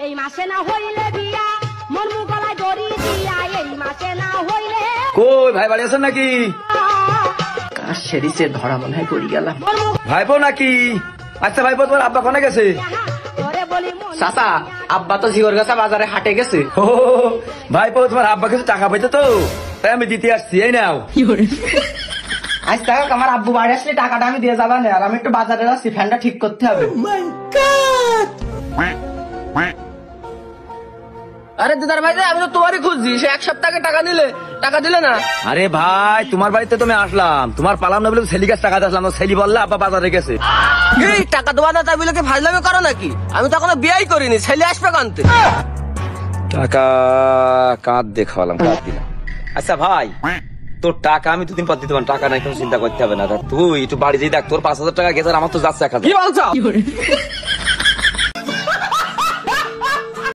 এই মাসে না হইলে বিয়া মন গলায় দড়ি দিয়া এই মাসে না হইলে কই ভাই বাড়ি আছেন নাকি? কার সেরিসে ধরা মনে হয় করি গেলাম। ভাইপো নাকি? আচ্ছা ভাইপো তোমার আব্বা কোনে গেছে? তোরে বলি চাচা আব্বা তো জিওর গাছা বাজারে হাটে গেছে। ও ভাইপো তোমার আব্বা কিছু টাকা পাইছে তো তাই আমি দিতে আসছি। এই নাও। আজ টাকা আমার আব্বু বাড়ি আসলে টাকাটা আমি দিয়ে যাবা না, আর আমি একটু বাজারে যাচ্ছি, ফ্যানটা ঠিক করতে হবে। আরে দিদার ভাই আমি তো তোমারই খুঁজছি, সে এক সপ্তাহ আগে টাকা দিলে না। আরে ভাই তোমার বাড়িতে তুমি আসলাম, তোমার পালাম না বলে ছেলি কাছে টাকা আসলাম, ছেলি বললে আব্বা বাজারে গেছে। এই টাকা দেওয়া না তাই বলে কি ফাজলামি করো নাকি? আমি তো এখনো বিয়েই করিনি, ছেলে আসবে কানতে। টাকা কাঁদ দেখালাম, কাঁদ দিলাম। আচ্ছা ভাই তোর টাকা আমি দুদিন পর দিতে পারবো, টাকা নাই কোনো চিন্তা করতে হবে না। তুই একটু বাড়ি যেয়ে দেখ, তোর 5,000 টাকা গেছে, আমার তো যাচ্ছে 1,000। কি বলছো?